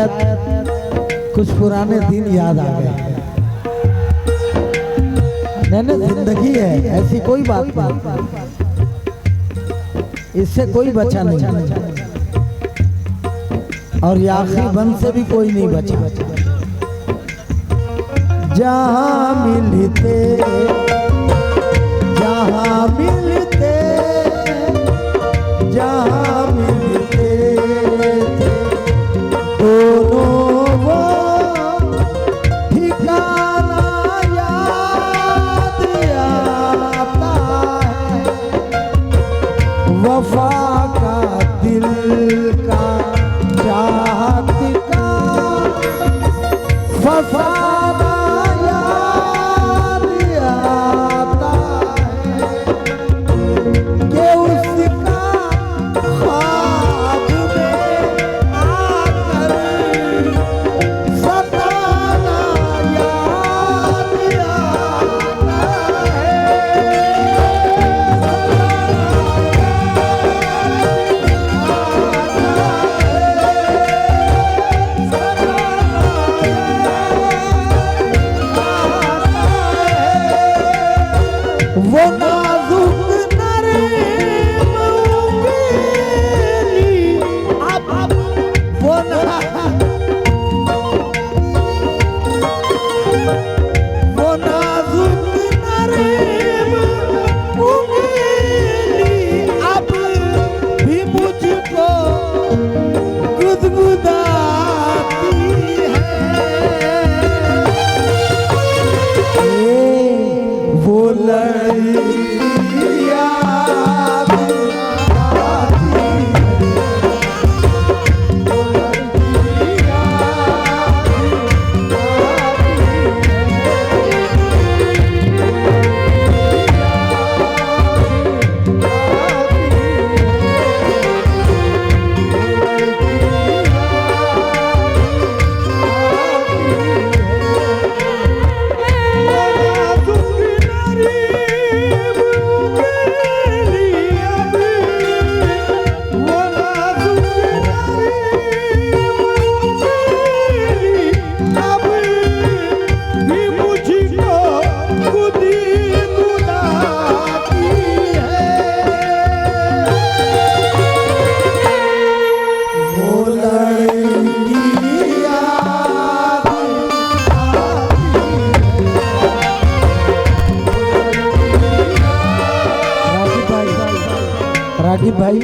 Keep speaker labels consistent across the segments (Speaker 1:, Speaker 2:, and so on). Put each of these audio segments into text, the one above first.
Speaker 1: शायद कुछ पुराने दिन याद आ गए। नहीं, जिंदगी है, ऐसी कोई बात नहीं, इससे कोई बचा नहीं, और ये आखिरी बंद से भी कोई नहीं बचा। जहाँ मिलते जहाँ मिलते जहाँ मिलते थे दोनों वो ठिकाना याद आता है। वफा का दिल का चाहत का फसाना याद आता है कि उसका ख्वाब में आकर सताना याद आता वो नाजुक नरम उंगली अब वो नाजुक नरम उंगली अब भी मुझको गुदगुदाती है। वो रागिब भाई,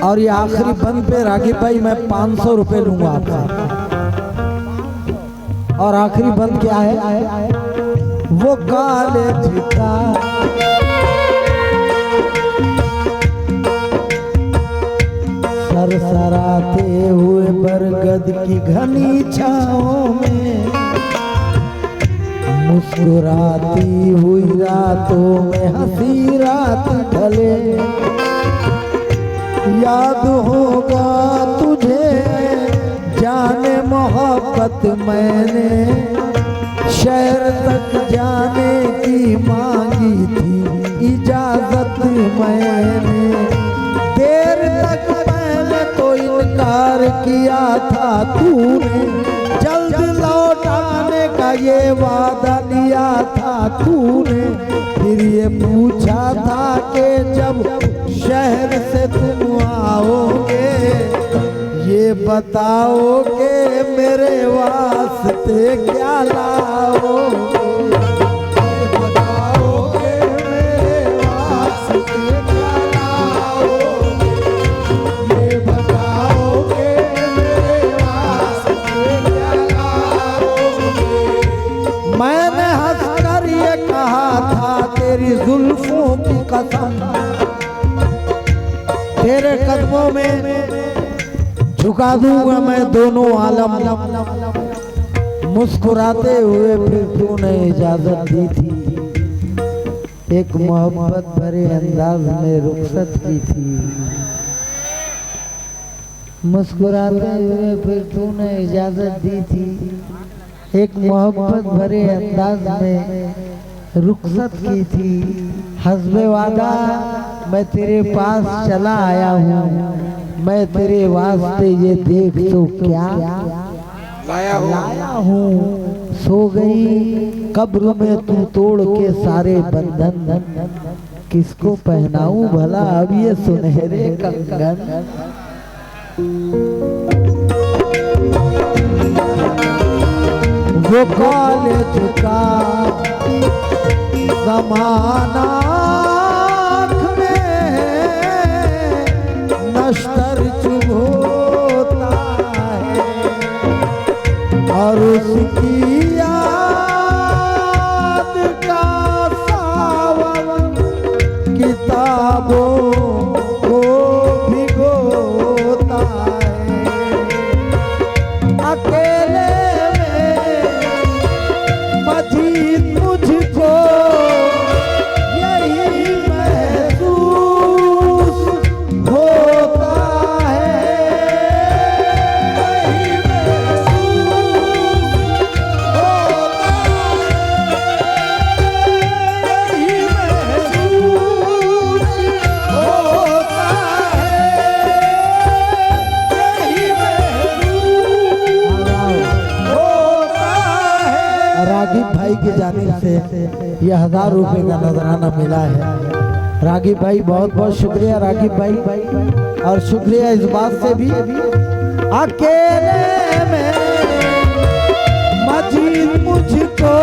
Speaker 1: और ये आखिरी बंद पे रागिब भाई मैं 500 रुपए लूंगा आपका। और आखिरी बंद क्या है? वो कॉलेज का सरसराते हुए बरगद की घनी छाओं में मुस्कुराती हुई रातों में हंसी रात ढले। याद होगा तुझे जाने मोहब्बत मैंने शहर तक जाने की मांगी थी इजाजत मैंने। देर तक मैंने तो इनकार किया था तूने, जल्द लौटाने का ये वादा लिया था तूने। फिर ये पूछा था कि जब शहर से तुम आओगे ये बताओगे मेरे वास्ते क्या लाओगे। बताओगे मेरे वास्ते क्या लाओगे, ये बताओगे मेरे वास्ते क्या लाओगे। मैंने हंसकर ये कहा था तेरी जुल्फों की कसम, तेरे कदमों में झुका दूंगा मैं दोनों आलम। मुस्कुराते हुए फिर तूने इजाजत दी थी, एक मोहब्बत भरे अंदाज में रुखसत की थी। मुस्कुराते हुए फिर तूने इजाजत दी थी, एक मोहब्बत भरे अंदाज में रुखसत की थी। हस्बे वादा मैं तेरे पास चला आया हूँ, मैं तेरे वास्ते ये देख तो क्या लाया हूँ। सो गई कब्र में तू तोड़ के सारे बंधन, किसको पहनाऊं भला अब ये सुनहरे कंगन। वो कॉलेज का जमाना में नश्तर चुभोता है और उसकी याद का सावन किताबों को भिगोता है। अकेले मजीद मुझको यही महसूस होता है, यही महसूस होता है, यही महसूस होता है, यही महसूस होता है। रागिब भाई की जानिब से यह 1000 रुपए का नजराना मिला है। रागिब भाई बहुत बहुत शुक्रिया रागिब भाई, और शुक्रिया इस बात से भी अकेले में मजीद मुझको